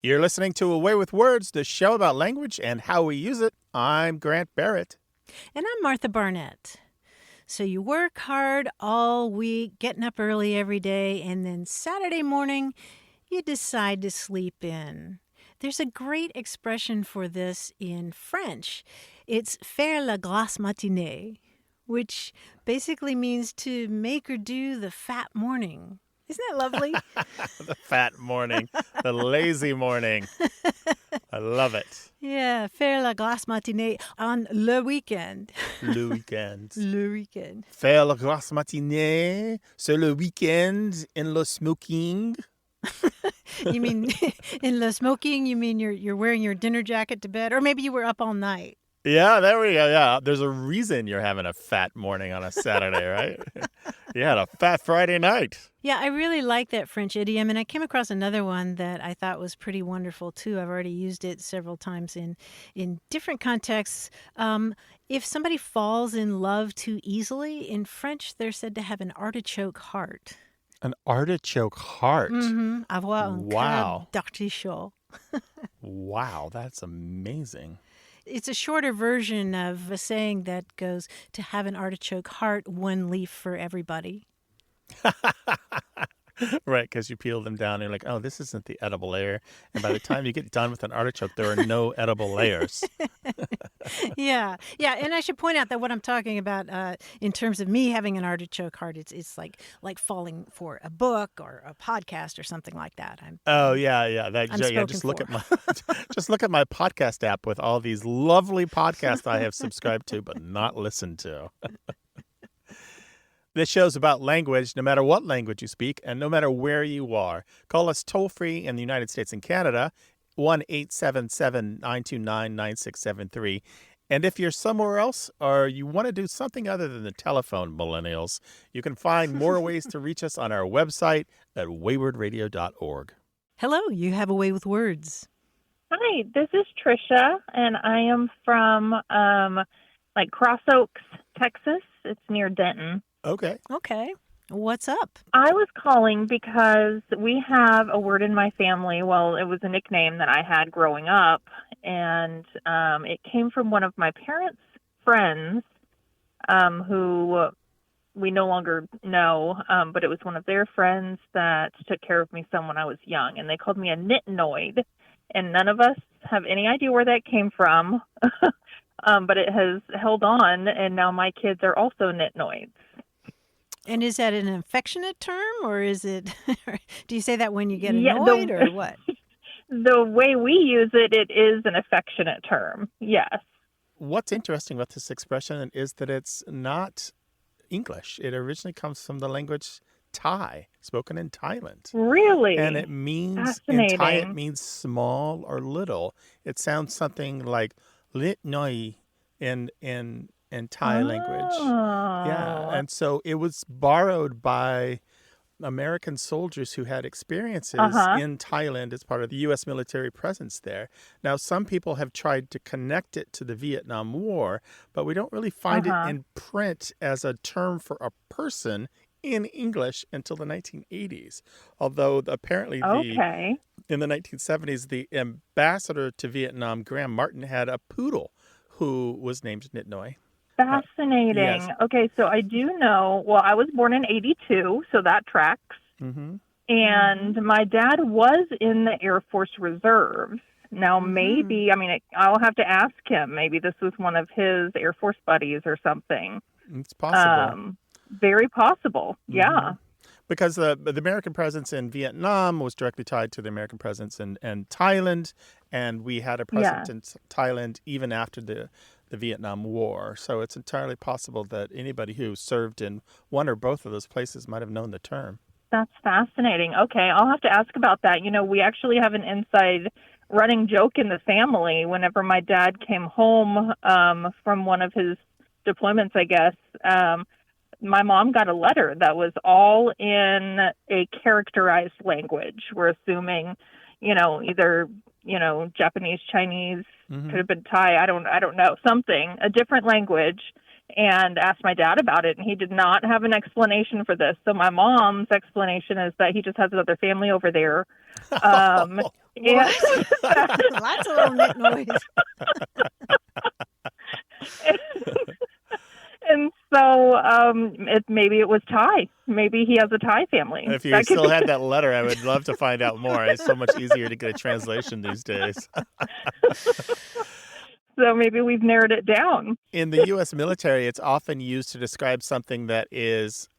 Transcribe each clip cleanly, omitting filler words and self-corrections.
You're listening to Away with Words, the show about language and how we use it. I'm Grant Barrett. And I'm Martha Barnett. So you work hard all week, getting up early every day, and then Saturday morning, you decide to sleep in. There's a great expression for this in French. It's faire la grasse matinée, which basically means to make or do the fat morning. Isn't that lovely? The fat morning, the lazy morning. I love it. Yeah, faire la grasse matinée on le weekend. Le weekend. Le weekend. Faire la grasse matinée, c'est le weekend in le smoking. You mean in the smoking, you mean you're wearing your dinner jacket to bed? Or maybe you were up all night. Yeah, there we go. Yeah, there's a reason you're having a fat morning on a Saturday, right? You had a fat Friday night. Yeah, I really like that French idiom, and I came across another one that I thought was pretty wonderful, too. I've already used it several times in different contexts. If somebody falls in love too easily, in French, they're said to have an artichoke heart. An artichoke heart? Mm-hmm. Avoir un Wow. cœur d'artichaut. Wow, that's amazing. It's a shorter version of a saying that goes to have an artichoke heart, one leaf for everybody. Right, because you peel them down and you're like, oh, this isn't the edible layer. And by the time you get done with an artichoke, there are no edible layers. Yeah. And I should point out that what I'm talking about in terms of me having an artichoke heart, it's like falling for a book or a podcast or something like that. Just look at my just look at my podcast app with all these lovely podcasts I have subscribed to but not listened to. This show's about language, no matter what language you speak, and no matter where you are. Call us toll-free in the United States and Canada, 1-877-929-9673. And if you're somewhere else or you want to do something other than the telephone, millennials, you can find more ways to reach us on our website at waywardradio.org. Hello, you have a way with words. Hi, this is Trisha, and I am from Cross Oaks, Texas. It's near Denton. Okay. What's up? I was calling because we have a word in my family. Well, it was a nickname that I had growing up, and it came from one of my parents' friends who we no longer know, but it was one of their friends that took care of me some when I was young, and they called me a nitnoid, and none of us have any idea where that came from, but it has held on, and now my kids are also nitnoids. And is that an affectionate term, or is it? Do you say that when you get annoyed, or what? The way we use it, it is an affectionate term. Yes. What's interesting about this expression is that it's not English. It originally comes from the language Thai, spoken in Thailand. Really? And it means in Thai it means small or little. It sounds something like nitnoy in Thai language. Yeah. And so it was borrowed by American soldiers who had experiences in Thailand as part of the U.S. military presence there. Now, some people have tried to connect it to the Vietnam War, but we don't really find it in print as a term for a person in English until the 1980s. Although apparently in the 1970s, the ambassador to Vietnam, Graham Martin, had a poodle who was named Nitnoy. Fascinating. Yes. Okay, so I do know, well, I was born in 82, so that tracks. Mm-hmm. And my dad was in the Air Force Reserve. Now, maybe, I'll have to ask him. Maybe this was one of his Air Force buddies or something. It's possible. Very possible, yeah. Because the American presence in Vietnam was directly tied to the American presence in Thailand, and we had a presence in Thailand even after the Vietnam War. So it's entirely possible that anybody who served in one or both of those places might have known the term. That's fascinating. Okay, I'll have to ask about that. You know, we actually have an inside running joke in the family. Whenever my dad came home from one of his deployments, I guess, my mom got a letter that was all in a characterized language. We're assuming, either, Japanese, Chinese, could have been Thai. I don't know, something, a different language, and asked my dad about it. And he did not have an explanation for this. So my mom's explanation is that he just has another family over there. Yeah. Lots of little nitnoys. And so maybe it was Thai. Maybe he has a Thai family. If you still had that letter, I would love to find out more. It's so much easier to get a translation these days. So maybe we've narrowed it down. In the U.S. military, it's often used to describe something that is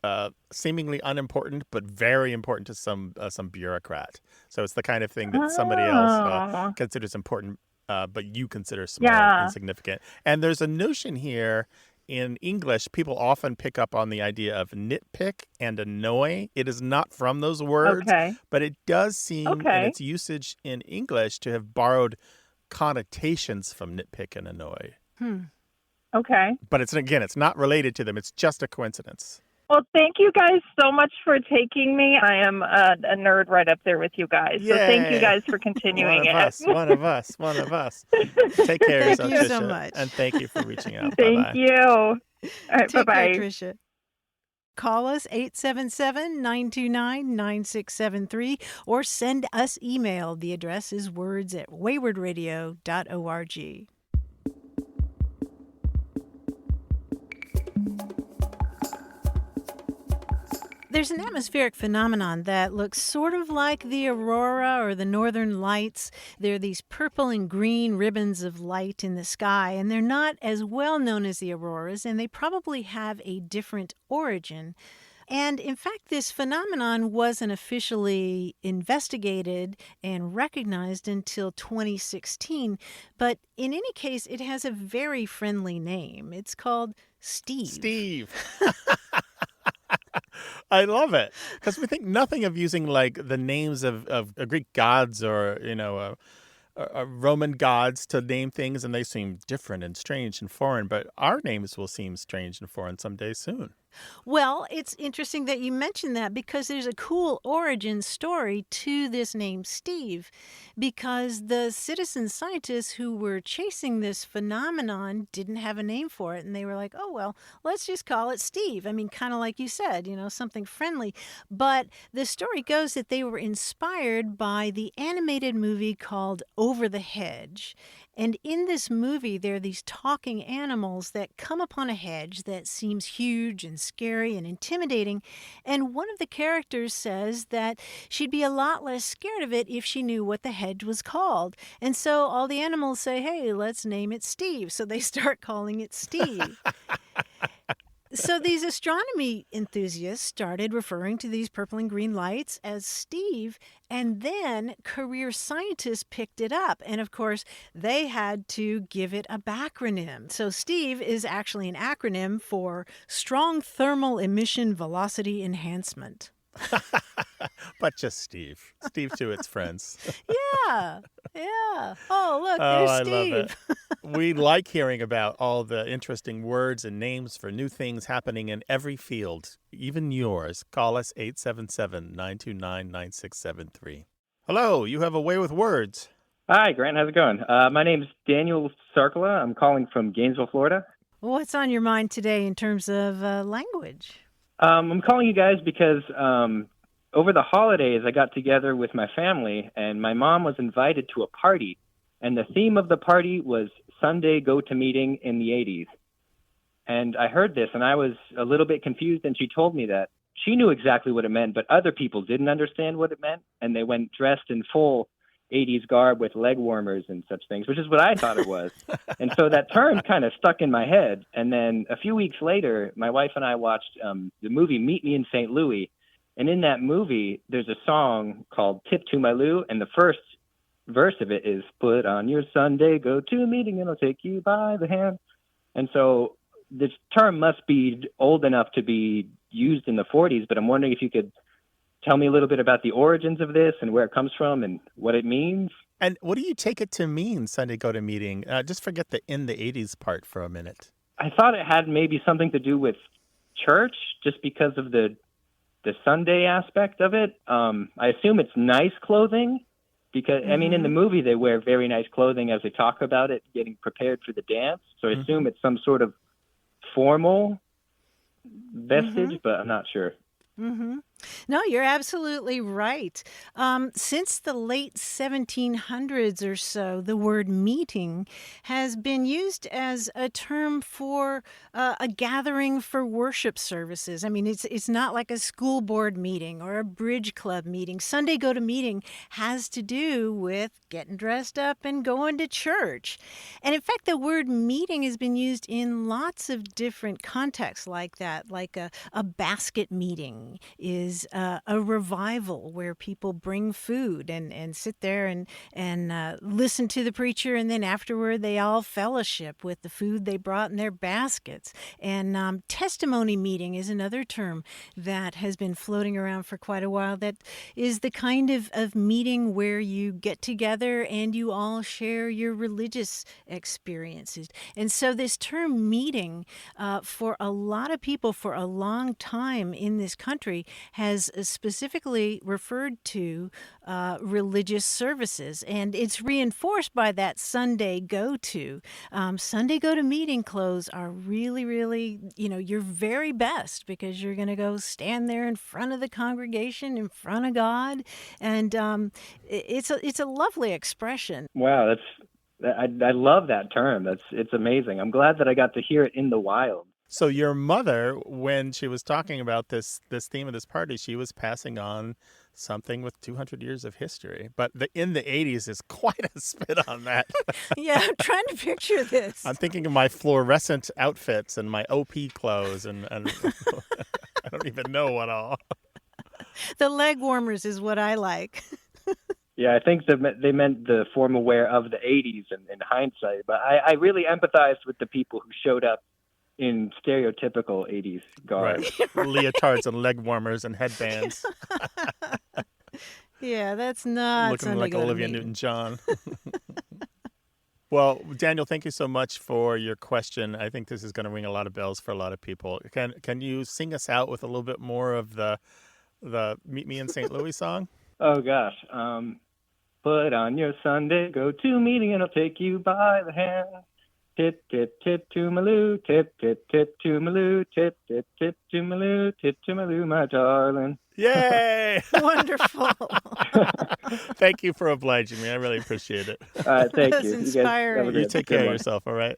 seemingly unimportant, but very important to some bureaucrat. So it's the kind of thing that somebody else considers important, but you consider small, insignificant. And there's a notion here in English, people often pick up on the idea of nitpick and annoy. It is not from those words, but it does seem in its usage in English to have borrowed connotations from nitpick and annoy. Okay. But it's not related to them. It's just a coincidence. Well, thank you guys so much for taking me. I am a nerd right up there with you guys. Yay. So thank you guys for continuing One of us. Take care of yourself, Thank you Tricia. so much. And thank you for reaching out. Thank you. All right, Take bye-bye. care, Tricia. Call us 877-929-9673 or send us email. The address is words@waywardradio.org. There's an atmospheric phenomenon that looks sort of like the aurora or the northern lights. There are these purple and green ribbons of light in the sky, and they're not as well known as the auroras, and they probably have a different origin. And in fact, this phenomenon wasn't officially investigated and recognized until 2016. But in any case, it has a very friendly name. It's called Steve. I love it because we think nothing of using like the names of Greek gods or Roman gods to name things, and they seem different and strange and foreign. But our names will seem strange and foreign someday soon. Well, it's interesting that you mentioned that because there's a cool origin story to this name Steve, because the citizen scientists who were chasing this phenomenon didn't have a name for it, and they were like, oh, well, let's just call it Steve. I mean, kind of like you said, something friendly. But the story goes that they were inspired by the animated movie called Over the Hedge. And in this movie, there are these talking animals that come upon a hedge that seems huge and scary and intimidating. And one of the characters says that she'd be a lot less scared of it if she knew what the hedge was called. And so all the animals say, hey, let's name it Steve. So they start calling it Steve. So these astronomy enthusiasts started referring to these purple and green lights as Steve, and then career scientists picked it up. And of course, they had to give it a backronym. So Steve is actually an acronym for Strong Thermal Emission Velocity Enhancement. But just Steve to its friends. Yeah. Oh, look, there's Steve. I love it. We like hearing about all the interesting words and names for new things happening in every field, even yours. Call us 877-929-9673. Hello, you have a way with words. Hi, Grant. How's it going? My name's Daniel Sarkala. I'm calling from Gainesville, Florida. What's on your mind today in terms of language? I'm calling you guys because over the holidays, I got together with my family, and my mom was invited to a party, and the theme of the party was Sunday go-to-meeting in the 80s. And I heard this, and I was a little bit confused, and she told me that she knew exactly what it meant, but other people didn't understand what it meant, and they went dressed in full 80s garb with leg warmers and such things, which is what I thought it was. And so that term kind of stuck in my head. And then a few weeks later, my wife and I watched the movie Meet Me in St. Louis. And in that movie, there's a song called Tip to My Lou. And the first verse of it is, put on your Sunday, go to a meeting, and I'll take you by the hand. And so this term must be old enough to be used in the 40s, but I'm wondering if you could tell me a little bit about the origins of this and where it comes from and what it means. And what do you take it to mean, Sunday go-to-meeting? Just forget the in the 80s part for a minute. I thought it had maybe something to do with church just because of the Sunday aspect of it. I assume it's nice clothing because, I mean, in the movie they wear very nice clothing as they talk about it, getting prepared for the dance. So I assume it's some sort of formal vestige, but I'm not sure. No, you're absolutely right. Since the late 1700s or so, the word meeting has been used as a term for a gathering for worship services. I mean, it's not like a school board meeting or a bridge club meeting. Sunday go to meeting has to do with getting dressed up and going to church. And in fact, the word meeting has been used in lots of different contexts like that, like a basket meeting is a revival where people bring food and sit there and listen to the preacher, and then afterward they all fellowship with the food they brought in their baskets. And testimony meeting is another term that has been floating around for quite a while. That is the kind of meeting where you get together and you all share your religious experiences. And so this term meeting, for a lot of people for a long time in this country, has specifically referred to religious services. And it's reinforced by that Sunday go-to. Sunday go-to meeting clothes are really, really, your very best, because you're going to go stand there in front of the congregation, in front of God. And it's a lovely expression. Wow, I love that term. It's amazing. I'm glad that I got to hear it in the wild. So your mother, when she was talking about this theme of this party, she was passing on something with 200 years of history. But in the 80s is quite a spit on that. Yeah, I'm trying to picture this. I'm thinking of my fluorescent outfits and my OP clothes, and I don't even know what all. The leg warmers is what I like. Yeah, I think they meant the formal wear of the 80s in hindsight. But I really empathized with the people who showed up in stereotypical 80s garb. Right. Leotards and leg warmers and headbands. Yeah, that's not looking like Olivia Newton-John. Well, Daniel, thank you so much for your question. I think this is going to ring a lot of bells for a lot of people. Can you sing us out with a little bit more of the Meet Me in St. Louis song? Oh, gosh. Put on your Sunday go-to meeting and I'll take you by the hand. Tip, tip, tip to Maloo, tip, tip, tip to Maloo, tip, tip, tip to Maloo, tip to Maloo, my darling. Yay! Wonderful. Thank you for obliging me. I really appreciate it. All right, thank That's you. inspiring. You take care of yourself, all right?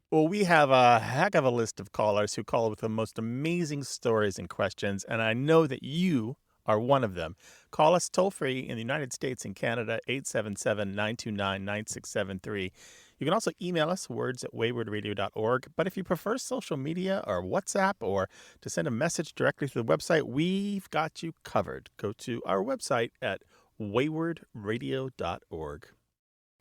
Well, we have a heck of a list of callers who call with the most amazing stories and questions, and I know that you are one of them. Call us toll-free in the United States and Canada, 877-929-9673. You can also email us, words@waywardradio.org. But if you prefer social media or WhatsApp, or to send a message directly to the website, we've got you covered. Go to our website at waywardradio.org.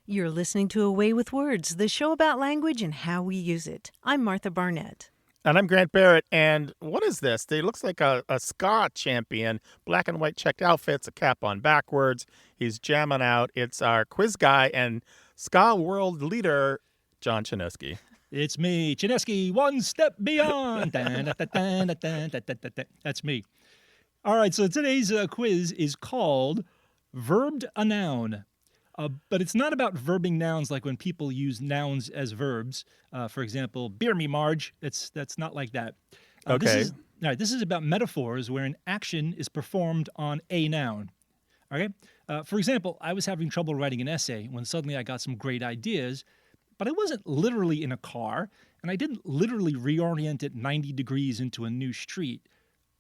You're listening to A Way with Words, the show about language and how we use it. I'm Martha Barnett. And I'm Grant Barrett. And what is this? It looks like a ska champion, black and white checked outfits, a cap on backwards. He's jamming out. It's our quiz guy and ska world leader, John Chinesky. It's me, Chinesky, one step beyond. That's me. All right, so today's quiz is called Verbed a Noun. But it's not about verbing nouns like when people use nouns as verbs. For example, beer me, Marge. That's not like that. Okay. This is about metaphors where an action is performed on a noun. Okay? For example, I was having trouble writing an essay when suddenly I got some great ideas, but I wasn't literally in a car, and I didn't literally reorient it 90 degrees into a new street.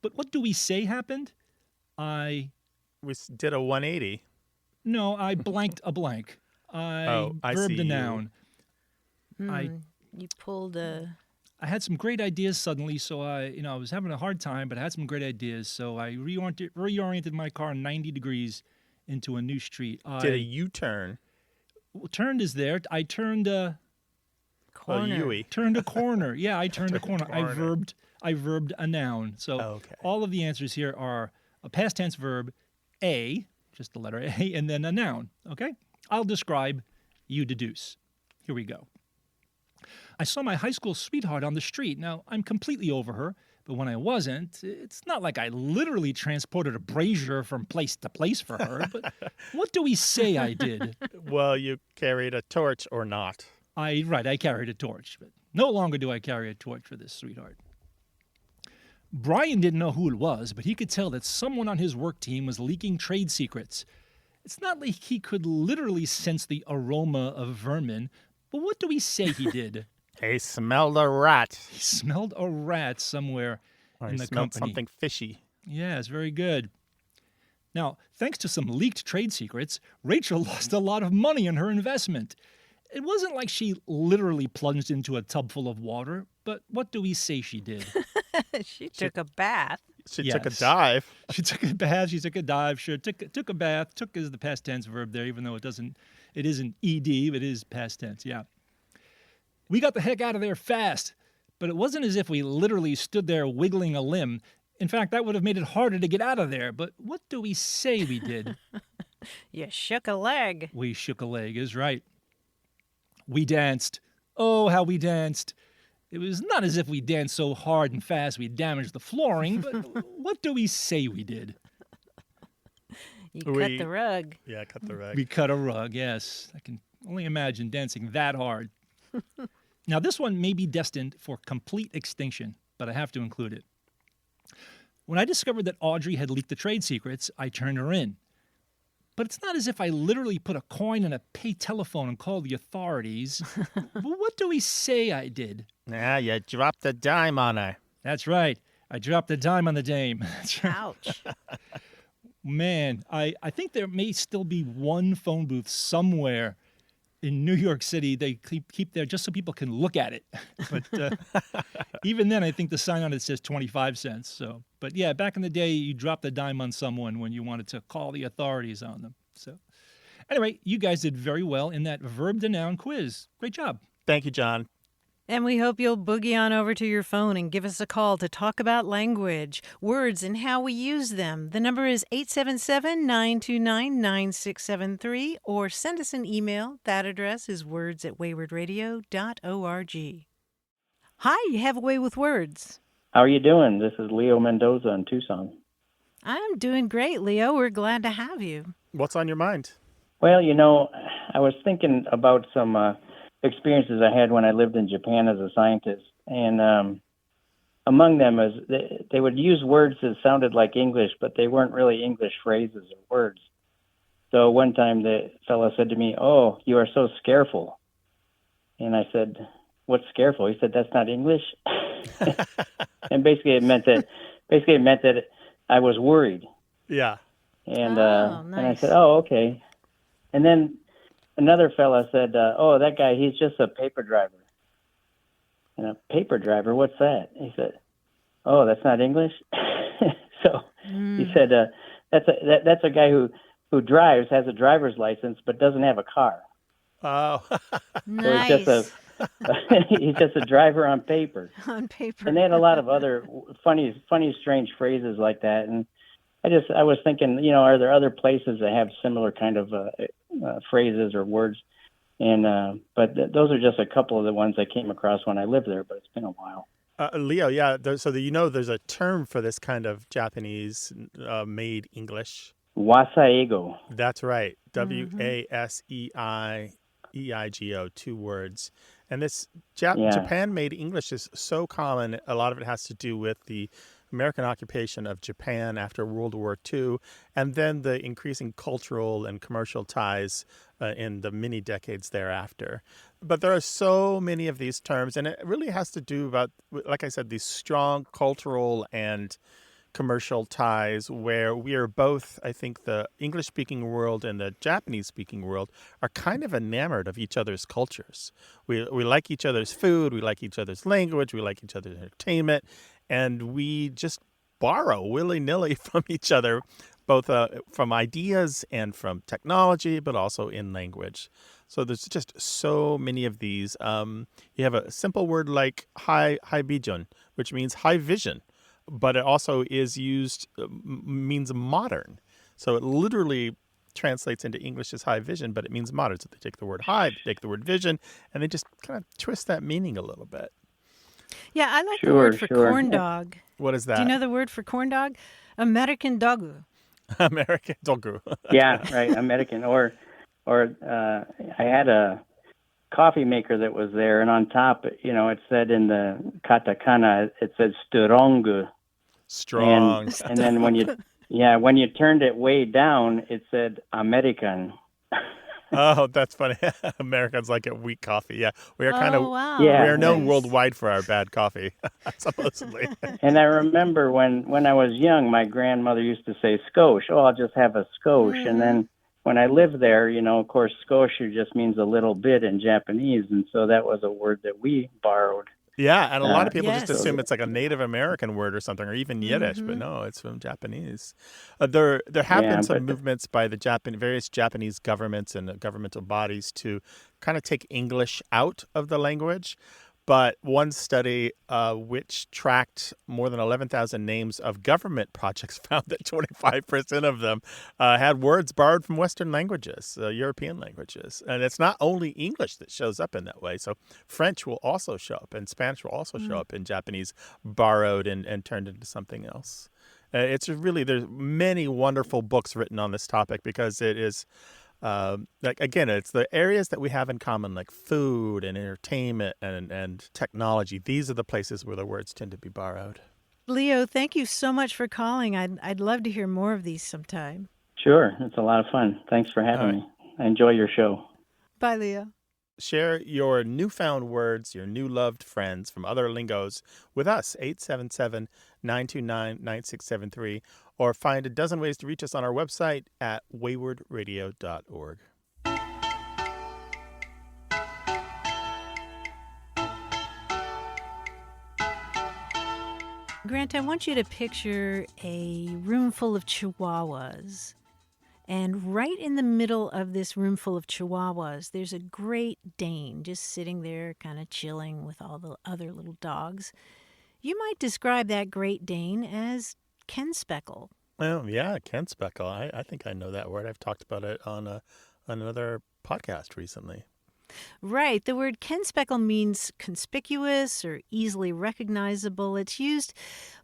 But what do we say happened? We did a 180. No, I blanked a blank. I verbed a noun. You pulled a... I had some great ideas suddenly, so I was having a hard time, but I had some great ideas, so I reoriented my car 90 degrees into a new street. Did a U-turn? Turned is there. I turned a... Corner. Turned a corner. Yeah, I turned a corner. I verbed a noun. So all of the answers here are a past tense verb, a, just the letter A, and then a noun, okay? I'll describe, you deduce. Here we go. I saw my high school sweetheart on the street. Now, I'm completely over her, but when I wasn't, it's not like I literally transported a brazier from place to place for her, but what do we say I did? Well, you carried a torch or not. I carried a torch, but no longer do I carry a torch for this sweetheart. Brian didn't know who it was, but he could tell that someone on his work team was leaking trade secrets. It's not like he could literally sense the aroma of vermin, but what do we say he did? He smelled a rat. He smelled a rat somewhere in the company. Something fishy. Yes, very good. Now, thanks to some leaked trade secrets, Rachel lost a lot of money in her investment. It wasn't like she literally plunged into a tub full of water, but what do we say she did? She took a bath. She took a dive. She took a bath. She took a dive. Sure, took a bath. Took is the past tense verb there, even though it isn't ed, but it is past tense. Yeah. We got the heck out of there fast, but it wasn't as if we literally stood there wiggling a limb. In fact, that would have made it harder to get out of there. But what do we say we did? You shook a leg. We shook a leg is right. We danced. Oh, how we danced. It was not as if we danced so hard and fast we damaged the flooring, but what do we say we did? You cut the rug. Yeah, cut the rug. We cut a rug, yes. I can only imagine dancing that hard. Now, this one may be destined for complete extinction, but I have to include it. When I discovered that Audrey had leaked the trade secrets, I turned her in. But it's not as if I literally put a coin in a pay telephone and called the authorities. But what do we say I did? Yeah, you dropped a dime on her. That's right. I dropped a dime on the dame. That's right. Ouch. Man, I think there may still be one phone booth somewhere in New York City. They keep there just so people can look at it. But even then, I think the sign on it says 25 cents. So, but yeah, back in the day, you dropped a dime on someone when you wanted to call the authorities on them. So anyway, you guys did very well in that verb to noun quiz. Great job. Thank you, John. And we hope you'll boogie on over to your phone and give us a call to talk about language, words, and how we use them. The number is 877-929-9673, or send us an email. That address is words@waywardradio.org. Hi, you have a way with words. How are you doing? This is Leo Mendoza in Tucson. I'm doing great, Leo. We're glad to have you. What's on your mind? Well, I was thinking about some experiences I had when I lived in Japan as a scientist, and among them is they would use words that sounded like English, but they weren't really English phrases or words. So one time the fellow said to me, "Oh, you are so scareful," and I said, "What's scareful?" He said, "That's not English." And basically it meant that I was worried. Yeah. And nice. And I said, "Oh, okay." And then another fella said, "Oh, that guy, he's just a paper driver." And a paper driver, what's that? He said, "Oh, that's not English." So he said, "That's a guy who drives, has a driver's license, but doesn't have a car." Oh. Nice. So he's just a driver on paper. On paper. And they had a lot of other funny, strange phrases like that. And I was thinking, are there other places that have similar kind of phrases or words? And but those are just a couple of the ones I came across when I lived there. But it's been a while. Leo, yeah. So there's a term for this kind of Japanese made English. Wasei-eigo. That's right. WASEIEIGO, 2 words. And this Japan-made English is so common. A lot of it has to do with the American occupation of Japan after World War II, and then the increasing cultural and commercial ties in the many decades thereafter. But there are so many of these terms, and it really has to do about, like I said, these strong cultural and commercial ties where we are both, I think the English-speaking world and the Japanese-speaking world are kind of enamored of each other's cultures. We like each other's food, we like each other's language, we like each other's entertainment, and we just borrow willy-nilly from each other, both from ideas and from technology, but also in language. So there's just so many of these. You have a simple word like haibijon, which means high vision, but it also is used, means modern. So it literally translates into English as high vision, but it means modern. So they take the word high, they take the word vision, and they just kind of twist that meaning a little bit. Yeah, I like the word for corndog. What is that? Do you know the word for corndog? Amerikan doggu. Amerikan doggu. Yeah, right, American. Or I had a coffee maker that was there, and on top, it said in the katakana, it said strong. Strong. And then when you turned it way down, it said Amerikan. Oh, that's funny. Americans like it weak coffee. Yeah, we are kind of wow. we Yeah, are known nice. worldwide for our bad coffee, supposedly. And I remember when I was young, my grandmother used to say "skosh." Oh, I'll just have a skosh. And then when I lived there, of course, skosh just means a little bit in Japanese, and so that was a word that we borrowed. Yeah, and a lot of people Yes. just assume it's like a Native American word or something, or even Yiddish, but no, it's from Japanese. There have been some movements by the various Japanese governments and governmental bodies to kind of take English out of the language. But one study which tracked more than 11,000 names of government projects found that 25% of them had words borrowed from Western languages, European languages. And it's not only English that shows up in that way. So French will also show up, and Spanish will also show up in Japanese, borrowed and turned into something else. It's really, there's many wonderful books written on this topic because it is... it's the areas that we have in common, like food and entertainment and technology. These are the places where the words tend to be borrowed. Leo, thank you so much for calling. I'd love to hear more of these sometime. Sure. It's a lot of fun. Thanks for having me. I enjoy your show. Bye, Leo. Share your newfound words, your new loved friends from other lingos with us, 877-929-9673, or find a dozen ways to reach us on our website at waywardradio.org. Grant, I want you to picture a room full of chihuahuas. And right in the middle of this room full of chihuahuas, there's a Great Dane just sitting there kind of chilling with all the other little dogs. You might describe that Great Dane as kenspeckle. Well, yeah, kenspeckle. I think I know that word. I've talked about it on another podcast recently. Right. The word kenspeckle means conspicuous or easily recognizable. It's used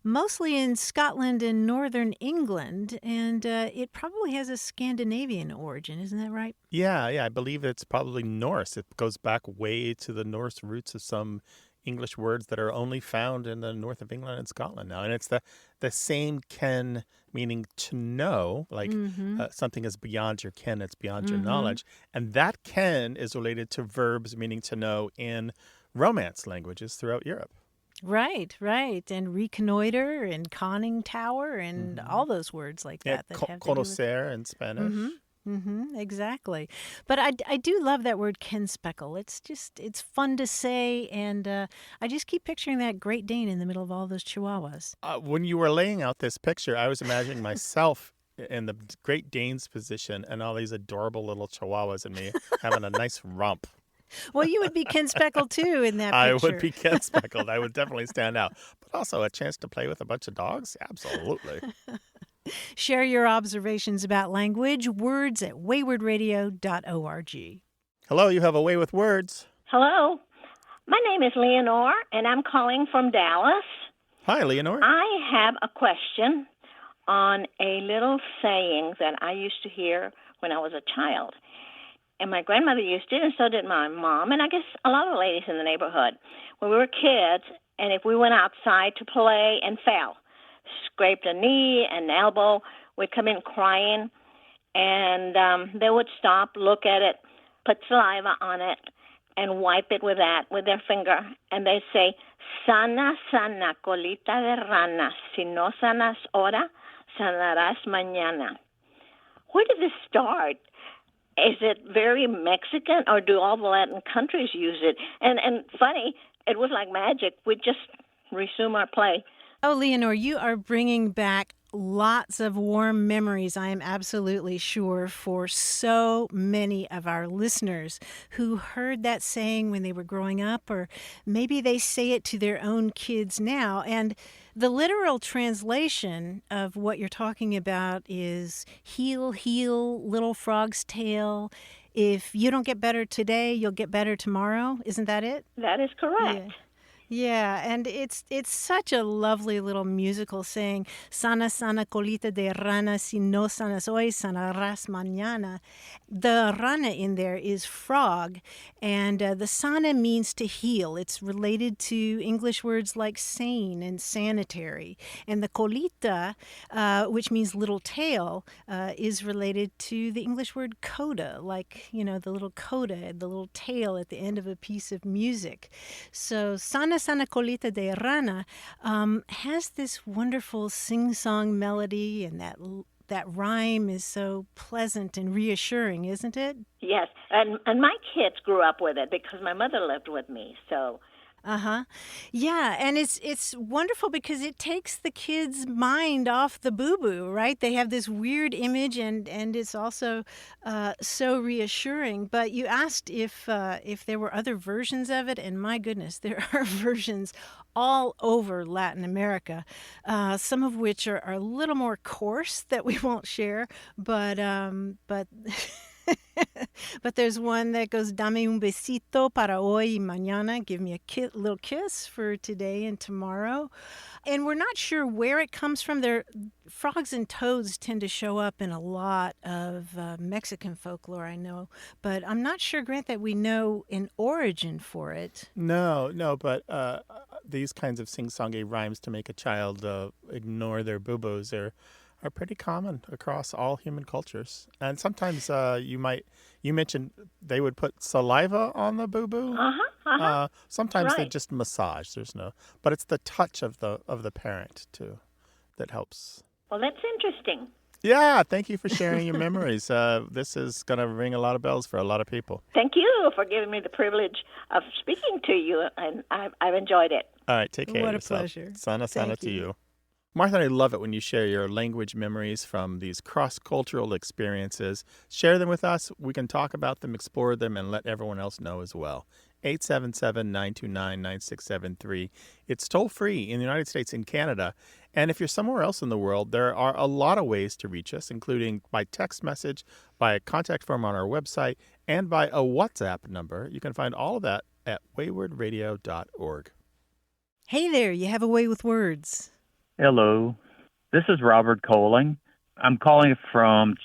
mostly in Scotland and northern England, and it probably has a Scandinavian origin. Isn't that right? Yeah, I believe it's probably Norse. It goes back way to the Norse roots of some English words that are only found in the north of England and Scotland now. And it's the same ken, meaning to know, like something is beyond your ken, it's beyond your knowledge. And that ken is related to verbs meaning to know in Romance languages throughout Europe. Right. And reconnoiter and conning tower and all those words like that. That have conocer in Spanish. Exactly. But I do love that word kenspeckle. It's fun to say, and I just keep picturing that Great Dane in the middle of all those chihuahuas. When you were laying out this picture, I was imagining myself in the Great Dane's position and all these adorable little chihuahuas and me having a nice romp. Well, you would be kenspeckle too in that picture. I would be kenspeckled. I would definitely stand out. But also a chance to play with a bunch of dogs? Absolutely. Share your observations about language, words at waywardradio.org. Hello, you have a way with words. Hello. My name is Leonore, and I'm calling from Dallas. Hi, Leonore. I have a question on a little saying that I used to hear when I was a child. And my grandmother used it, and so did my mom, and I guess a lot of ladies in the neighborhood. When we were kids, and if we went outside to play and fell, scraped a knee, an elbow, we'd come in crying, and they would stop, look at it, put saliva on it, and wipe it with their finger. And they'd say, sana, sana, colita de rana. Si no sanas ahora, sanarás mañana. Where did this start? Is it very Mexican, or do all the Latin countries use it? And funny, it was like magic. We'd just resume our play. Oh, Leonore, you are bringing back lots of warm memories, I am absolutely sure, for so many of our listeners who heard that saying when they were growing up, or maybe they say it to their own kids now. And the literal translation of what you're talking about is heel, heel, little frog's tail. If you don't get better today, you'll get better tomorrow. Isn't that it? That is correct. Yeah, and it's such a lovely little musical saying, sana sana colita de rana, si no sanas hoy, sanarás mañana. The rana in there is frog, and the sana means to heal. It's related to English words like sane and sanitary. And the colita, which means little tail, is related to the English word coda, like, the little coda, the little tail at the end of a piece of music. So sana sana colita de rana has this wonderful sing-song melody, and that rhyme is so pleasant and reassuring, isn't it? Yes, and my kids grew up with it because my mother lived with me, so... Uh-huh. Yeah, and it's wonderful because it takes the kids' mind off the boo-boo, right? They have this weird image, and it's also so reassuring. But you asked if there were other versions of it, and my goodness, there are versions all over Latin America, some of which are a little more coarse that we won't share, but but there's one that goes, dame un besito para hoy y mañana, give me a little kiss for today and tomorrow. And we're not sure where it comes from. Frogs and toads tend to show up in a lot of Mexican folklore, I know. But I'm not sure, Grant, that we know an origin for it. No, but these kinds of sing-songy rhymes to make a child ignore their boo-boos are pretty common across all human cultures. And sometimes you mentioned they would put saliva on the boo-boo. Sometimes right. They just massage. But it's the touch of the parent too that helps. Well, that's interesting. Yeah, thank you for sharing your memories. This is going to ring a lot of bells for a lot of people. Thank you for giving me the privilege of speaking to you, and I've enjoyed it. All right, take care of yourself. What a pleasure. Sana sana to you. Martha and I love it when you share your language memories from these cross-cultural experiences. Share them with us. We can talk about them, explore them, and let everyone else know as well. 877-929-9673. It's toll-free in the United States and Canada. And if you're somewhere else in the world, there are a lot of ways to reach us, including by text message, by a contact form on our website, and by a WhatsApp number. You can find all of that at waywardradio.org. Hey there, you have a way with words. Hello, this is Robert calling. I'm calling from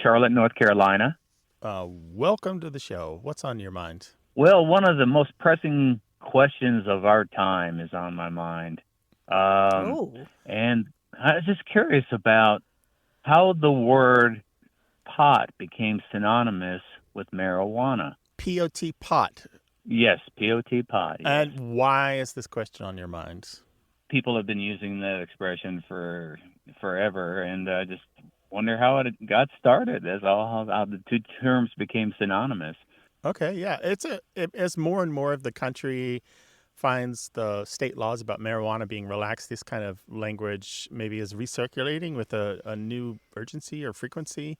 Charlotte, North Carolina. Welcome to the show. What's on your mind? Well, one of the most pressing questions of our time is on my mind. And I was just curious about how the word pot became synonymous with marijuana. P-O-T, pot. Yes, P-O-T, pot. Yes. And why is this question on your mind? People have been using that expression for forever, and I just wonder how it got started. That's all, how the two terms became synonymous. Okay, yeah. As more and more of the country finds the state laws about marijuana being relaxed, this kind of language maybe is recirculating with a new urgency or frequency.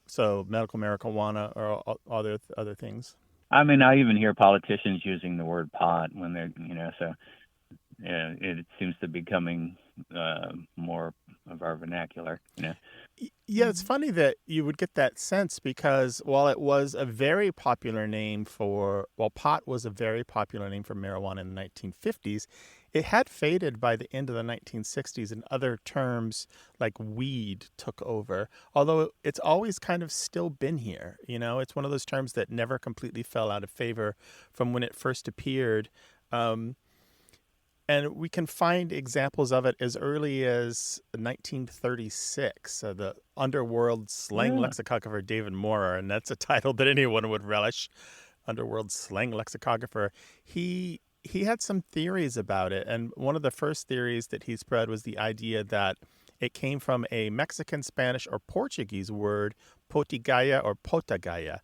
So medical marijuana or other things. I mean, I even hear politicians using the word pot when they're, so... Yeah, it seems to be becoming more of our vernacular. Yeah, it's funny that you would get that sense because while it was a very popular name pot was a very popular name for marijuana in the 1950s, it had faded by the end of the 1960s and other terms like weed took over, although it's always kind of still been here. It's one of those terms that never completely fell out of favor from when it first appeared. And we can find examples of it as early as 1936. The Underworld Slang Lexicographer David Moorer, and that's a title that anyone would relish, Underworld Slang Lexicographer. He had some theories about it, and one of the first theories that he spread was the idea that it came from a Mexican, Spanish, or Portuguese word, potigaya or potagaya.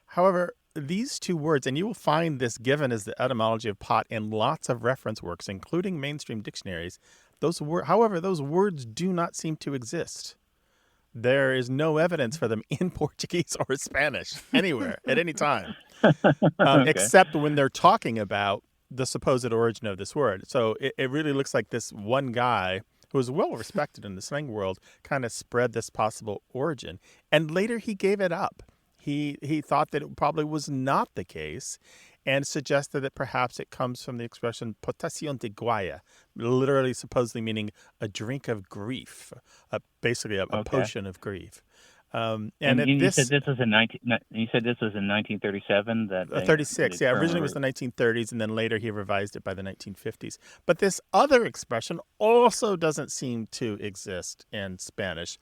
However, these two words, and you will find this given as the etymology of pot in lots of reference works, including mainstream dictionaries. However, those words do not seem to exist. There is no evidence for them in Portuguese or Spanish anywhere at any time, except when they're talking about the supposed origin of this word. So it really looks like this one guy who was well respected in the slang world kind of spread this possible origin, and later he gave it up. He thought that it probably was not the case, and suggested that perhaps it comes from the expression potation de guaya, literally supposedly meaning a drink of grief, basically a potion of grief. And you said this was in 1937. 36. Yeah, originally it was the 1930s, and then later he revised it by the 1950s. But this other expression also doesn't seem to exist in Spanish.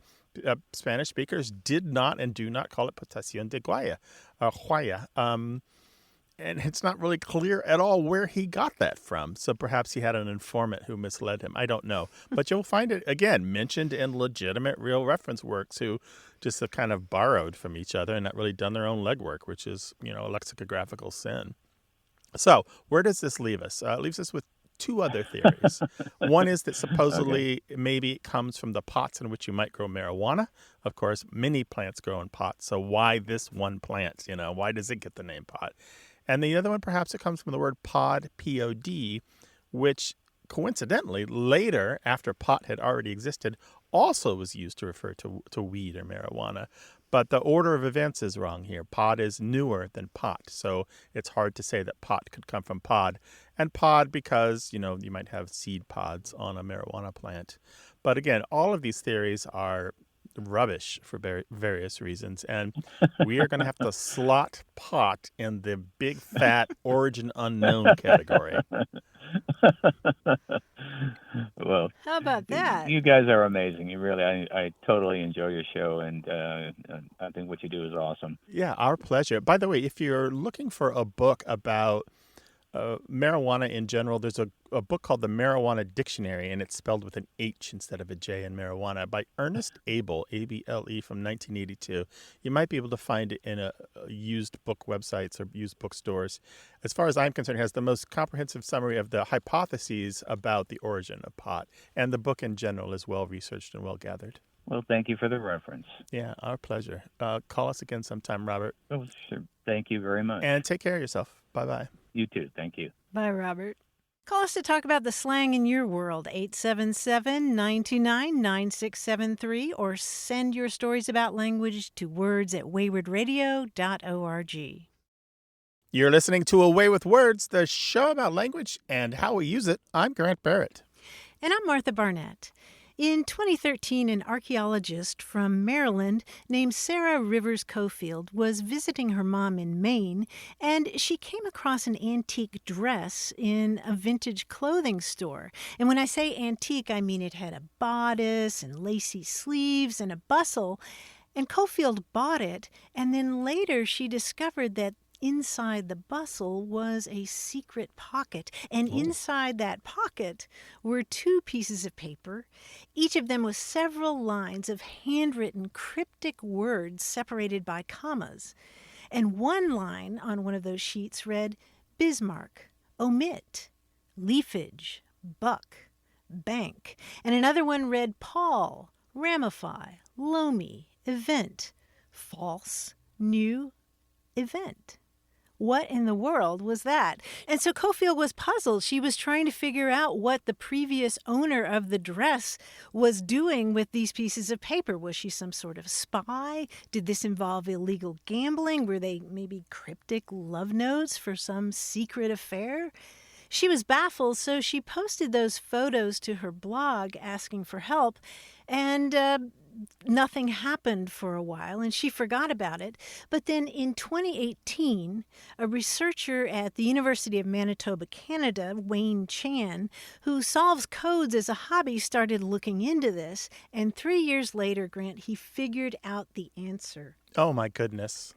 Spanish speakers did not and do not call it potation de guaya, guaya. And it's not really clear at all where he got that from. So perhaps he had an informant who misled him. I don't know. But you'll find it, again, mentioned in legitimate real reference works who just have kind of borrowed from each other and not really done their own legwork, which is, a lexicographical sin. So where does this leave us? It leaves us with two other theories. One is that supposedly maybe it comes from the pots in which you might grow marijuana. Of course, many plants grow in pots. So why this one plant? Why does it get the name pot? And the other one, perhaps it comes from the word pod, P-O-D, which coincidentally later, after pot had already existed, also was used to refer to weed or marijuana. But the order of events is wrong here. Pod is newer than pot, so it's hard to say that pot could come from pod. And pod because, you might have seed pods on a marijuana plant. But again, all of these theories are rubbish for various reasons, and we are going to have to slot pot in the big fat origin unknown category. Well, how about that? You guys are amazing. You really, I totally enjoy your show, and I think what you do is awesome. Yeah, our pleasure. By the way, if you're looking for a book about marijuana in general, there's a book called The Marijuana Dictionary, and it's spelled with an H instead of a J in marijuana, by Ernest Abel, A-B-L-E, from 1982. You might be able to find it in a used book websites or used bookstores. As far as I'm concerned, it has the most comprehensive summary of the hypotheses about the origin of pot, and the book in general is well researched and well gathered. Well, thank you for the reference. Yeah, our pleasure. Call us again sometime, Robert. Oh, sure. Thank you very much. And take care of yourself. Bye-bye. You too. Thank you. Bye, Robert. Call us to talk about the slang in your world, 877-929-9673, or send your stories about language to words@waywardradio.org. You're listening to Away with Words, the show about language and how we use it. I'm Grant Barrett. And I'm Martha Barnett. In 2013, an archaeologist from Maryland named Sarah Rivers Cofield was visiting her mom in Maine, and she came across an antique dress in a vintage clothing store. And when I say antique, I mean it had a bodice and lacy sleeves and a bustle. And Cofield bought it, and then later she discovered that inside the bustle was a secret pocket, and inside that pocket were two pieces of paper, each of them with several lines of handwritten cryptic words separated by commas. And one line on one of those sheets read Bismarck, omit, leafage, buck, bank. And another one read Paul, ramify, loamy, event, false, new, event. What in the world was that? And so Cofield was puzzled. She was trying to figure out what the previous owner of the dress was doing with these pieces of paper. Was she some sort of spy? Did this involve illegal gambling? Were they maybe cryptic love notes for some secret affair? She was baffled, so she posted those photos to her blog asking for help, and nothing happened for a while, and she forgot about it. But then in 2018, a researcher at the University of Manitoba, Canada, Wayne Chan, who solves codes as a hobby, started looking into this. And 3 years later, Grant, he figured out the answer. Oh, my goodness.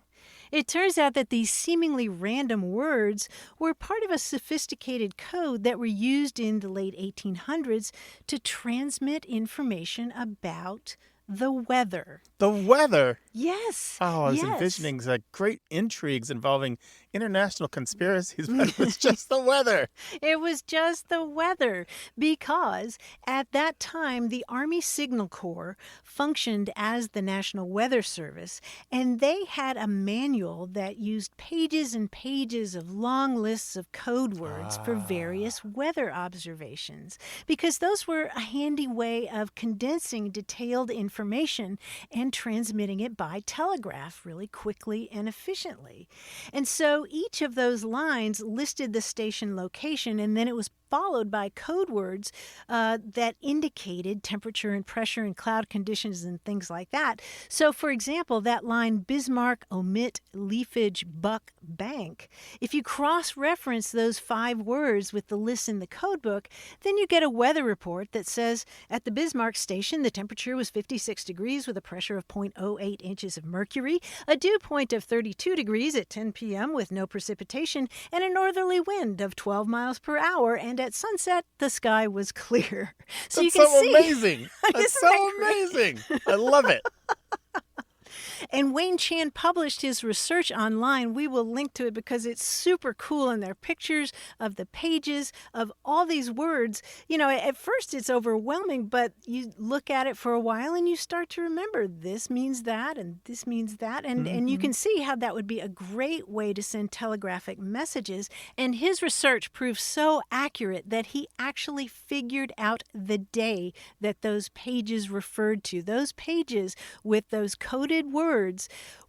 It turns out that these seemingly random words were part of a sophisticated code that were used in the late 1800s to transmit information about the weather. The weather? Yes. Oh, I was envisioning great intrigues involving international conspiracies, but it was just the weather. It was just the weather, because at that time, the Army Signal Corps functioned as the National Weather Service, and they had a manual that used pages and pages of long lists of code words for various weather observations, because those were a handy way of condensing detailed information and and transmitting it by telegraph really quickly and efficiently. And so each of those lines listed the station location, and then it was followed by code words that indicated temperature and pressure and cloud conditions and things like that. So, for example, that line, Bismarck, omit, leafage, buck, bank, if you cross-reference those 5 words with the lists in the code book, then you get a weather report that says, at the Bismarck station, the temperature was 56 degrees with a pressure of 0.08 inches of mercury, a dew point of 32 degrees at 10 p.m. with no precipitation, and a northerly wind of 12 miles per hour, and at sunset, the sky was clear. So That's you can see. Amazing. That's so amazing. I love it. And Wayne Chan published his research online. We will link to it because it's super cool, and there are pictures of the pages of all these words. You know, at first it's overwhelming, but you look at it for a while and you start to remember this means that and this means that. And you can see how that would be a great way to send telegraphic messages. And his research proved so accurate that he actually figured out the day that those pages referred to. Those pages with those coded words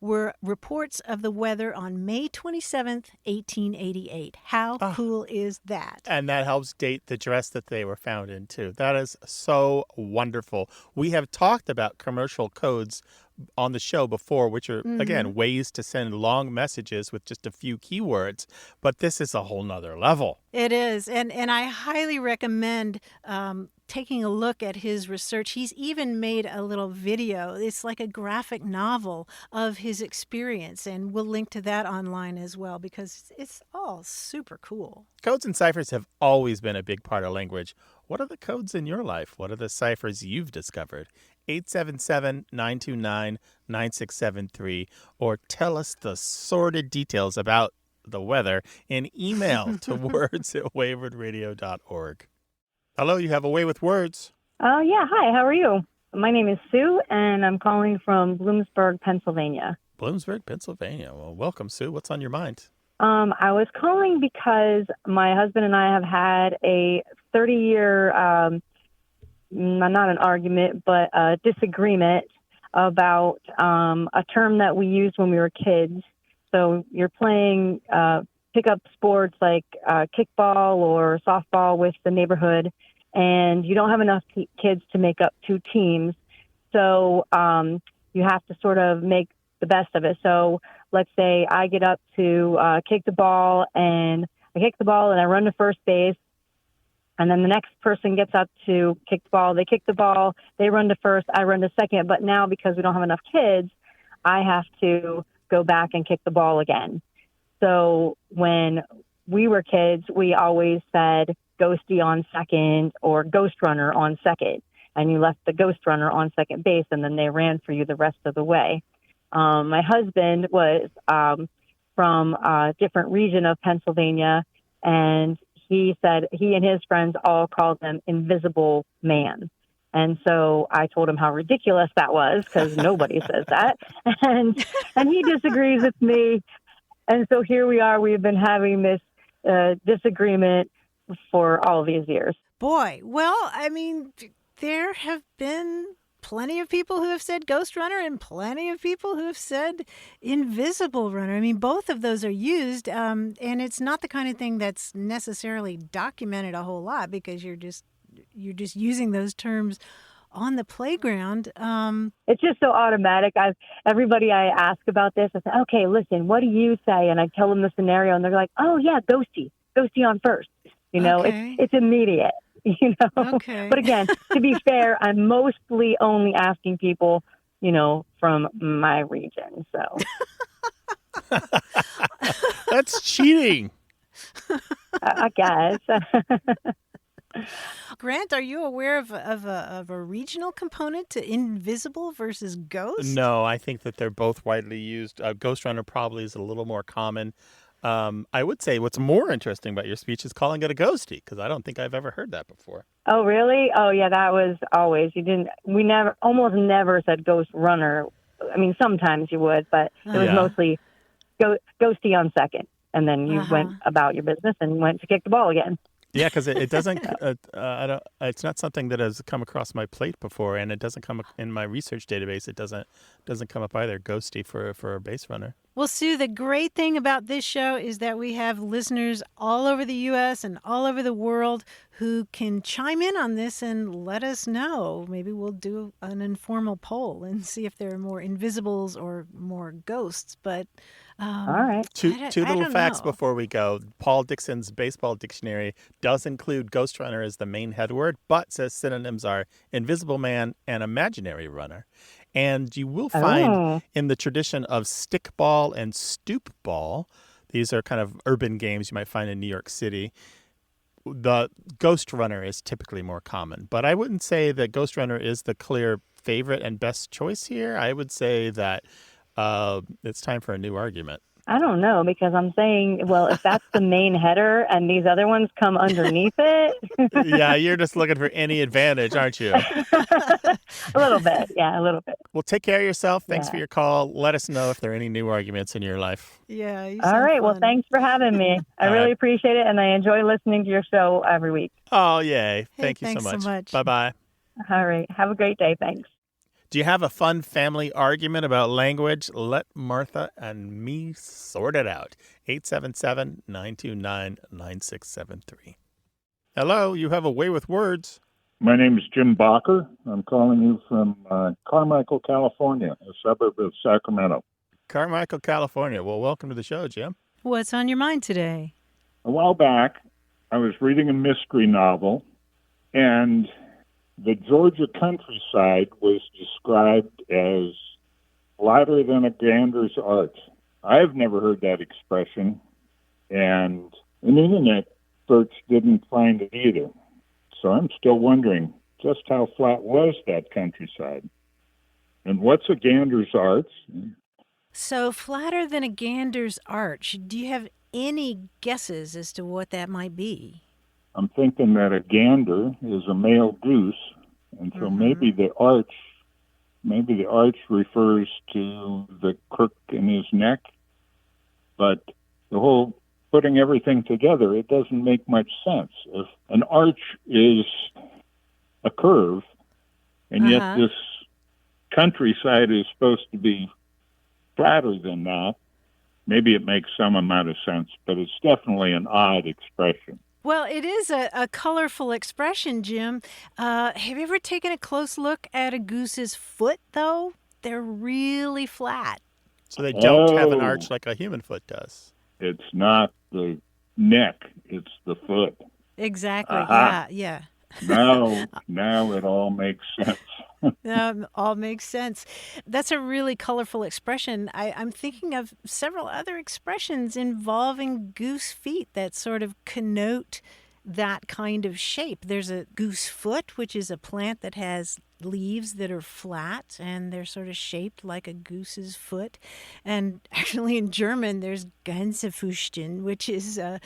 were reports of the weather on May 27th, 1888. How cool is that? And that helps date the dress that they were found in, too. That is so wonderful. We have talked about commercial codes on the show before, which are, again, ways to send long messages with just a few keywords. But this is a whole nother level. It is. And I highly recommend taking a look at his research. He's even made a little video. It's like a graphic novel of his experience. And we'll link to that online as well because it's all super cool. Codes and ciphers have always been a big part of language. What are the codes in your life? What are the ciphers you've discovered? 877-929-9673, or tell us the sordid details about the weather in email to words@waywardradio.org. Hello, you have a way with words. Yeah, hi, how are you? My name is Sue, and I'm calling from Bloomsburg, Pennsylvania. Bloomsburg, Pennsylvania. Well, welcome, Sue. What's on your mind? I was calling because my husband and I have had a 30-year not an argument, but a disagreement about a term that we used when we were kids. So you're playing pickup sports like kickball or softball with the neighborhood, and you don't have enough kids to make up 2 teams. So you have to sort of make the best of it. So let's say I get up to kick the ball, and I run to first base. And then the next person gets up to kick the ball. They kick the ball. They run to first. I run to second. But now, because we don't have enough kids, I have to go back and kick the ball again. So when we were kids, we always said ghostie on second or ghost runner on second. And you left the ghost runner on second base, and then they ran for you the rest of the way. My husband was from a different region of Pennsylvania, and he said he and his friends all called him Invisible Man. And so I told him how ridiculous that was because nobody says that. And he disagrees with me. And so here we are. We've been having this disagreement for all these years. Boy, well, I mean, there have been plenty of people who have said ghost runner and plenty of people who have said invisible runner. I mean, both of those are used, and it's not the kind of thing that's necessarily documented a whole lot because you're just using those terms on the playground. It's just so automatic. Everybody I ask about this, I say, okay, listen, what do you say? And I tell them the scenario, and they're like, oh yeah, ghostie on first. You know, okay. It's immediate. You know, okay. But again, to be fair, I'm mostly only asking people, you know, from my region. So that's cheating. I guess. Grant, are you aware of a regional component to invisible versus ghost? No, I think that they're both widely used. Ghost runner probably is a little more common. I would say what's more interesting about your speech is calling it a ghostie, because I don't think I've ever heard that before. Oh, really? Oh, yeah, that was always. We almost never said ghost runner. I mean, sometimes you would, but it was mostly ghostie on second. And then you went about your business and went to kick the ball again. Yeah, because it doesn't. I don't. It's not something that has come across my plate before, and it doesn't come in my research database. It doesn't come up either. Ghostie for a base runner. Well, Sue, the great thing about this show is that we have listeners all over the U.S. and all over the world who can chime in on this and let us know. Maybe we'll do an informal poll and see if there are more invisibles or more ghosts. But all right, two little facts before we go. Paul Dixon's Baseball Dictionary does include ghost runner as the main head word, but says synonyms are invisible man and imaginary runner. And you will find in the tradition of stickball and stoop ball, these are kind of urban games you might find in New York City, the ghost runner is typically more common. But I wouldn't say that ghost runner is the clear favorite and best choice here. I would say that it's time for a new argument. I don't know, because I'm saying, well, if that's the main header and these other ones come underneath it. Yeah, you're just looking for any advantage, aren't you? A little bit. Yeah, a little bit. Well, take care of yourself. Thanks for your call. Let us know if there are any new arguments in your life. Yeah. All right. Fun. Well, thanks for having me. I really appreciate it, and I enjoy listening to your show every week. Oh, yay. Thank you so much. Bye-bye. All right. Have a great day. Thanks. Do you have a fun family argument about language? Let Martha and me sort it out. 877-929-9673. Hello, you have a way with words. My name is Jim Bacher. I'm calling you from Carmichael, California, a suburb of Sacramento. Carmichael, California. Well, welcome to the show, Jim. What's on your mind today? A while back, I was reading a mystery novel, and the Georgia countryside was described as flatter than a gander's arch. I've never heard that expression, and an internet search didn't find it either. So I'm still wondering just how flat was that countryside? And what's a gander's arch? So flatter than a gander's arch. Do you have any guesses as to what that might be? I'm thinking that a gander is a male goose, and so maybe the arch refers to the crook in his neck. But the whole putting everything together, it doesn't make much sense. If an arch is a curve, and yet this countryside is supposed to be flatter than that, maybe it makes some amount of sense, but it's definitely an odd expression. Well, it is a colorful expression, Jim. Have you ever taken a close look at a goose's foot, though? They're really flat. So they don't have an arch like a human foot does. It's not the neck, it's the foot. Exactly, yeah. Now it all makes sense. All makes sense. That's a really colorful expression. I'm thinking of several other expressions involving goose feet that sort of connote that kind of shape. There's a goose foot, which is a plant that has leaves that are flat and they're sort of shaped like a goose's foot. And actually in German, there's Gänsefüßchen, which is the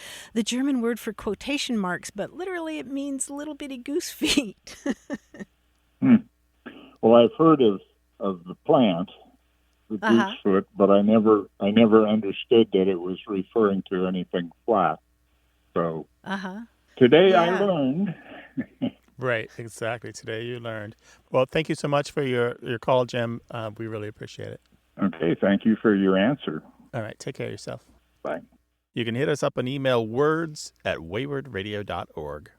German word for quotation marks, but literally it means little bitty goose feet. Well, I've heard of the plant, the goosefoot, but I never understood that it was referring to anything flat. So today I learned. Right, exactly. Today you learned. Well, thank you so much for your call, Jim. We really appreciate it. Okay, thank you for your answer. All right, take care of yourself. Bye. You can hit us up on email words@waywardradio.org.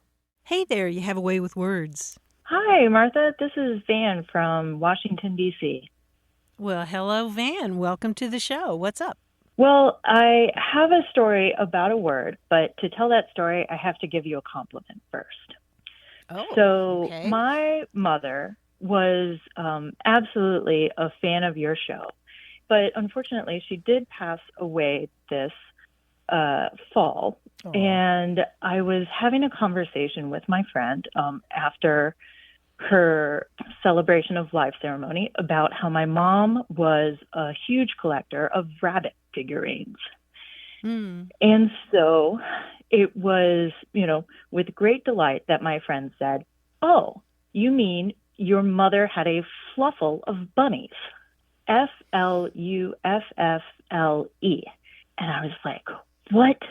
Hey there, you have a way with words. Hi, Martha. This is Van from Washington, D.C. Well, hello, Van. Welcome to the show. What's up? Well, I have a story about a word, but to tell that story, I have to give you a compliment first. My mother was absolutely a fan of your show, but unfortunately, she did pass away this fall. Aww. And I was having a conversation with my friend after her celebration of life ceremony about how my mom was a huge collector of rabbit figurines. And so it was, with great delight that my friend said, "Oh, you mean your mother had a fluffle of bunnies, Fluffle." And I was like, what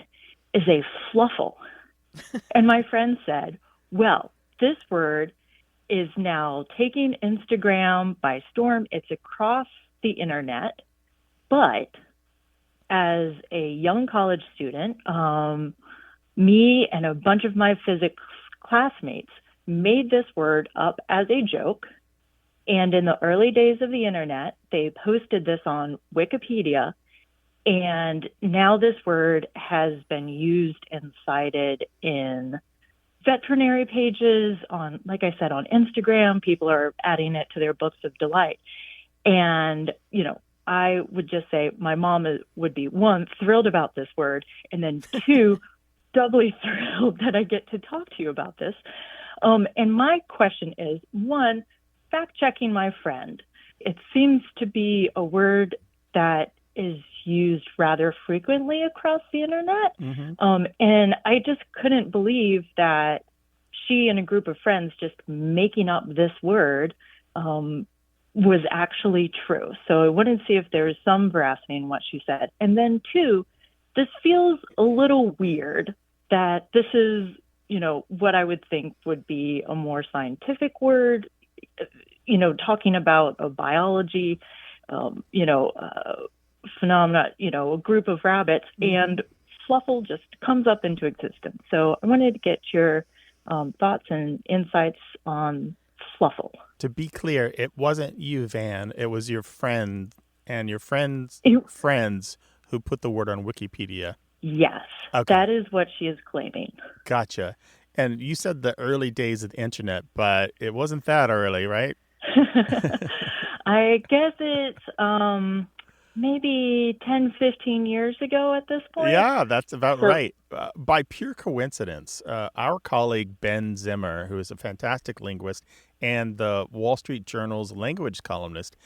is a fluffle? And my friend said, well, this word is now taking Instagram by storm. It's across the internet. But as a young college student, me and a bunch of my physics classmates made this word up as a joke. And in the early days of the internet, they posted this on Wikipedia. And now this word has been used and cited in veterinary pages, on, like I said, on Instagram. People are adding it to their books of delight. And, you know, I would just say my mom would be, one, thrilled about this word, and then two, doubly thrilled that I get to talk to you about this. And my question is, one, fact-checking my friend. It seems to be a word that is used rather frequently across the internet. And I just couldn't believe that she and a group of friends just making up this word was actually true. So I wanted to see if there was some veracity in what she said. And then two, this feels a little weird that this is, you know, what I would think would be a more scientific word, you know, talking about a biology, phenomena, you know, a group of rabbits, and fluffle just comes up into existence. So I wanted to get your thoughts and insights on fluffle. To be clear, it wasn't you, Van. It was your friend and your friends' friends who put the word on Wikipedia. Yes, okay. That is what she is claiming. Gotcha. And you said the early days of the internet, but it wasn't that early, right? I guess it's maybe 10, 15 years ago at this point. Yeah, that's about right. By pure coincidence, our colleague Ben Zimmer, who is a fantastic linguist and the Wall Street Journal's language columnist,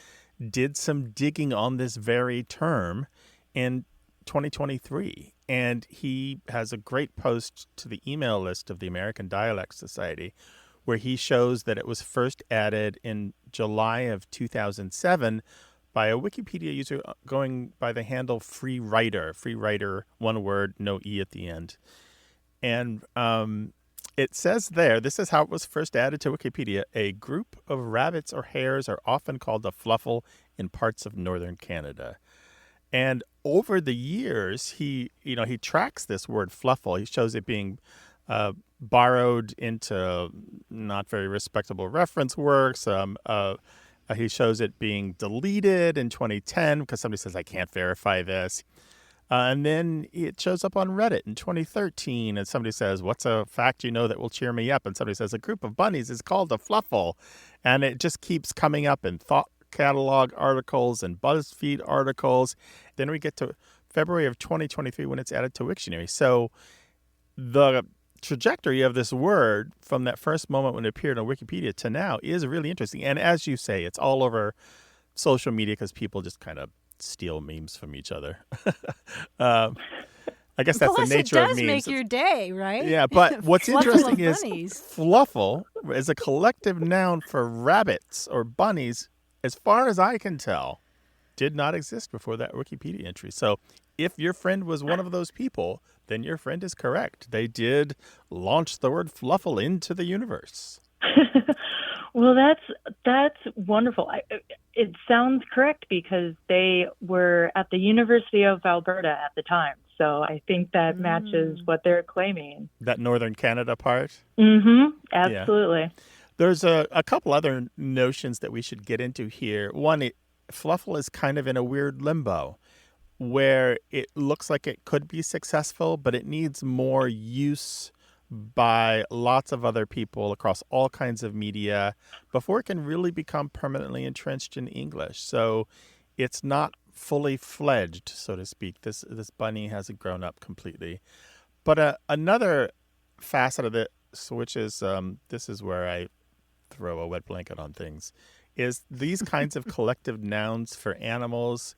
did some digging on this very term in 2023. And he has a great post to the email list of the American Dialects Society, where he shows that it was first added in July of 2007 by a Wikipedia user going by the handle freewriter, one word, no E at the end. And it says there, this is how it was first added to Wikipedia: a group of rabbits or hares are often called a fluffle in parts of northern Canada. And over the years, he tracks this word fluffle. He shows it being borrowed into not very respectable reference works. He shows it being deleted in 2010 because somebody says, I can't verify this. And then it shows up on Reddit in 2013, and somebody says, what's a fact you know that will cheer me up? And somebody says, a group of bunnies is called a fluffle. And it just keeps coming up in thought catalog articles and BuzzFeed articles. Then we get to February of 2023 when it's added to Wiktionary. So the trajectory of this word from that first moment when it appeared on Wikipedia to now is really interesting. And as you say, it's all over social media because people just kind of steal memes from each other. I guess that's the nature of memes. It does make your day, right? Yeah, but what's interesting is fluffle is a collective noun for rabbits or bunnies, as far as I can tell, did not exist before that Wikipedia entry. So if your friend was one of those people, then your friend is correct. They did launch the word fluffle into the universe. Well, that's wonderful. It sounds correct because they were at the University of Alberta at the time. So I think that matches what they're claiming. That northern Canada part? Absolutely. Yeah. There's a couple other notions that we should get into here. One, fluffle is kind of in a weird limbo where it looks like it could be successful, but it needs more use by lots of other people across all kinds of media before it can really become permanently entrenched in English. So it's not fully fledged, so to speak. This bunny hasn't grown up completely. But another facet of it, which is this is where I throw a wet blanket on things, is these kinds of collective nouns for animals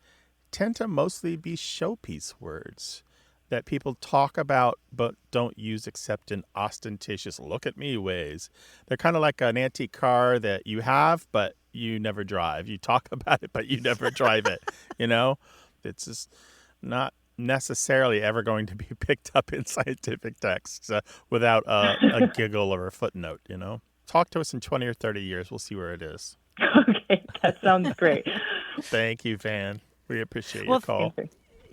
tend to mostly be showpiece words that people talk about but don't use except in ostentatious look at me ways. They're kind of like an antique car that you have but you never drive. You talk about it but you never drive it, you know? It's just not necessarily ever going to be picked up in scientific texts without a giggle or a footnote, you know? Talk to us in 20 or 30 years. We'll see where it is. Okay, that sounds great. Thank you, Van. We appreciate your call.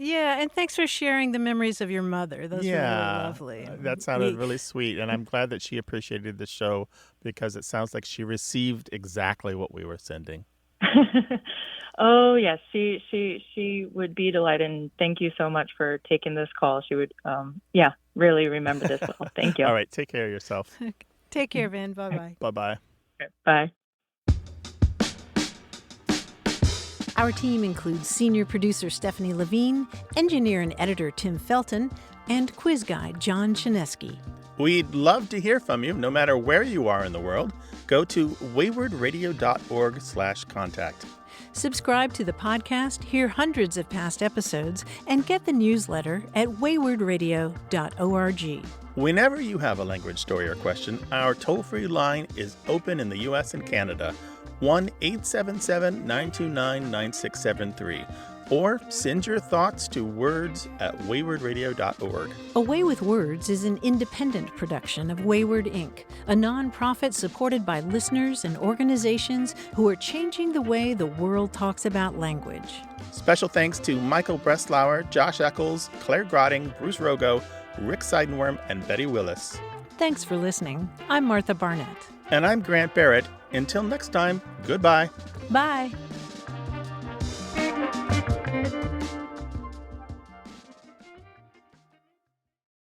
Yeah, and thanks for sharing the memories of your mother. Those were really lovely. That sounded really sweet, and I'm glad that she appreciated the show because it sounds like she received exactly what we were sending. Oh, yes, she would be delighted, and thank you so much for taking this call. She would, really remember this well. Thank you. All right, take care of yourself. Take care, Van. Bye-bye. Bye-bye. Okay, bye. Our team includes senior producer Stephanie Levine, engineer and editor Tim Felton, and quiz guide John Chinesky. We'd love to hear from you, no matter where you are in the world. Go to waywardradio.org/contact. Subscribe to the podcast, hear hundreds of past episodes, and get the newsletter at waywardradio.org. Whenever you have a language story or question, our toll-free line is open in the U.S. and Canada, 1-877-929-9673. Or send your thoughts to words@waywardradio.org. A Way with Words is an independent production of Wayward Inc., a nonprofit supported by listeners and organizations who are changing the way the world talks about language. Special thanks to Michael Breslauer, Josh Eccles, Claire Grotting, Bruce Rogo, Rick Seidenworm, and Betty Willis. Thanks for listening. I'm Martha Barnett. And I'm Grant Barrett. Until next time, goodbye. Bye.